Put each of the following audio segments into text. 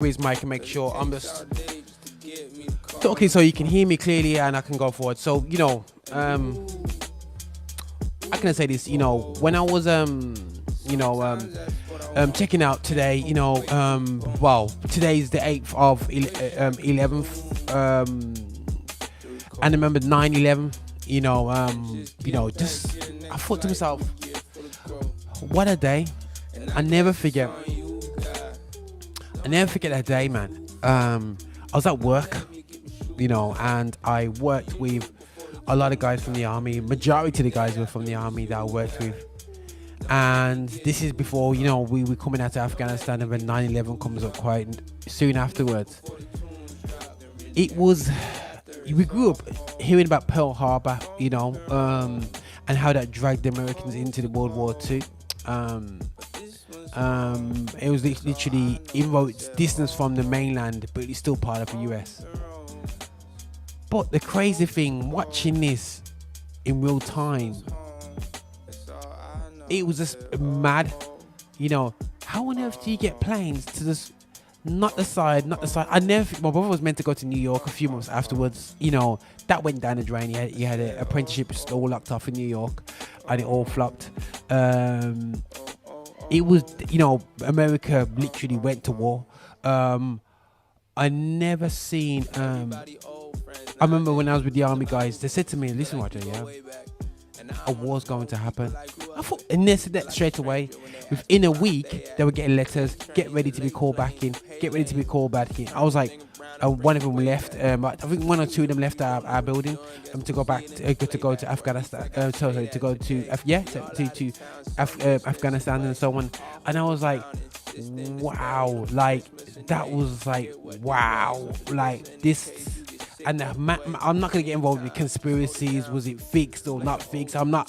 Raise mic and make sure I'm just talking so you can hear me clearly and I can go forward. So how can I say this? When I was checking out today, well, today's the 8th of 11th, and I remember 9/11. Just I thought to myself, what a day! I never forget. I never forget that day, man. I was at work, and I worked with a lot of guys from the army. Majority of the guys were from the army that I worked with. And this is before, we were coming out of Afghanistan, and then 9/11 comes up quite soon afterwards. We grew up hearing about Pearl Harbor, and how that dragged the Americans into the World War II. It was literally, even though it's distance from the mainland, but it's still part of the US. But the crazy thing, watching this in real time, it was just mad. How on earth do you get planes to just not the side? My brother was meant to go to New York a few months afterwards. That went down the drain. He had an apprenticeship all locked off in New York, and it all flopped. It was, America literally went to war. I never seen. I remember when I was with the army guys, they said to me, "Listen, Roger, a war's going to happen." I thought, and they said that straight away. Within a week, they were getting letters, get ready to be called back in, get ready to be called back in. I was like, one of them left. I think one or two of them left our building to go back to go to Afghanistan. To go to Afghanistan and so on. And I was like, wow, like that was like wow, like this. And I'm not gonna get involved with conspiracies. Was it fixed or not fixed? I'm not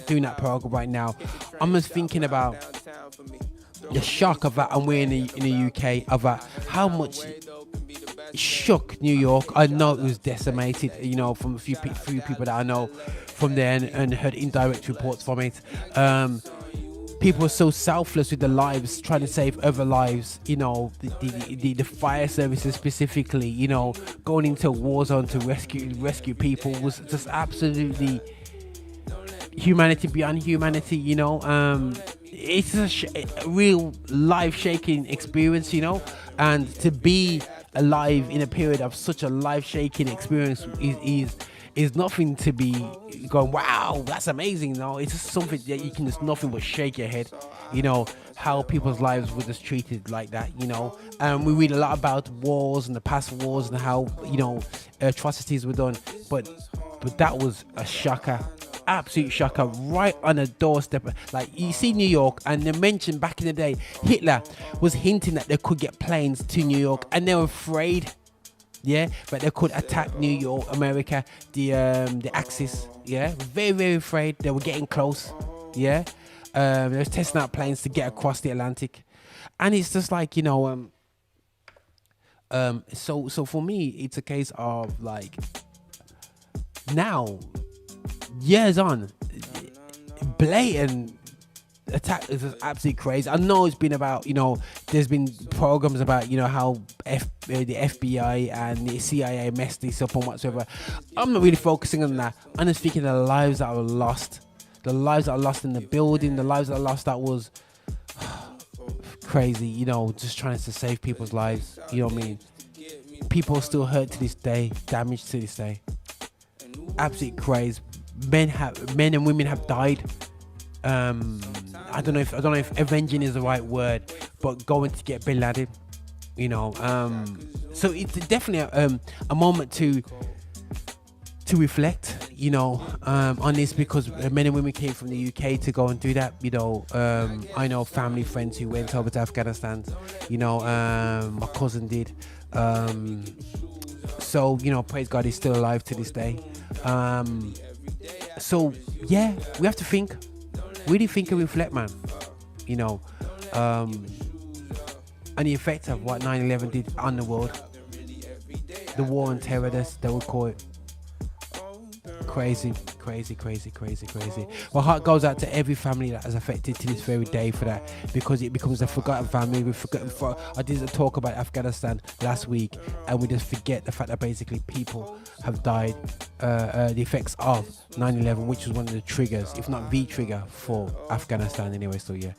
doing that program right now. I'm just thinking about the shock of that, and we're in the UK, of that, how much it shook New York. I know it was decimated, from a few people that I know from there, and heard indirect reports from it. People are so selfless with their lives, trying to save other lives. The fire services specifically, going into a war zone to rescue people was just absolutely humanity beyond humanity. It's a real life-shaking experience, and to be alive in a period of such a life-shaking experience is nothing to be going, wow, that's amazing. No, it's just something that you can just nothing but shake your head. How people's lives were just treated like that. And we read a lot about wars and the past wars and how atrocities were done, but that was a shocker. Absolute shocker, right on a doorstep. Like, you see New York, and they mentioned back in the day Hitler was hinting that they could get planes to New York, and they were afraid, but they could attack New York, America, the Axis, very, very afraid. They were getting close, they was testing out planes to get across the Atlantic. And it's just like, so for me, it's a case of like, now, years on, blatant attack is just absolutely crazy. I know it's been about, there's been programs about, how the FBI and the CIA messed this up and whatsoever. I'm not really focusing on that. I'm just thinking of the lives that were lost. The lives that are lost in the building, the lives that are lost, that was crazy, just trying to save people's lives. You know what I mean? People are still hurt to this day, damaged to this day. Absolute crazy. Men and women have died. I don't know if avenging is the right word, but going to get Bin Laden, so it's definitely a moment to reflect, on this, because men and women came from the UK to go and do that. I know family friends who went over to Afghanistan. My cousin did. So praise God, he's still alive to this day. So yeah, we have to think, really think and reflect, man. And the effect of what 9/11 did on the world, the war on terror, they would call it. Crazy. My heart goes out to every family that is affected to this very day for that, because it becomes a forgotten family. We forget. I did talk about Afghanistan last week, and we just forget the fact that basically people have died, the effects of 9/11, which was one of the triggers, if not the trigger, for Afghanistan anyway. So yeah,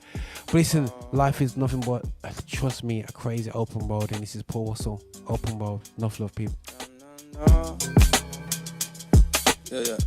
but listen, life is nothing but, trust me, a crazy open road, and this is Paul Russell, Open Road. Enough love, people. Yeah.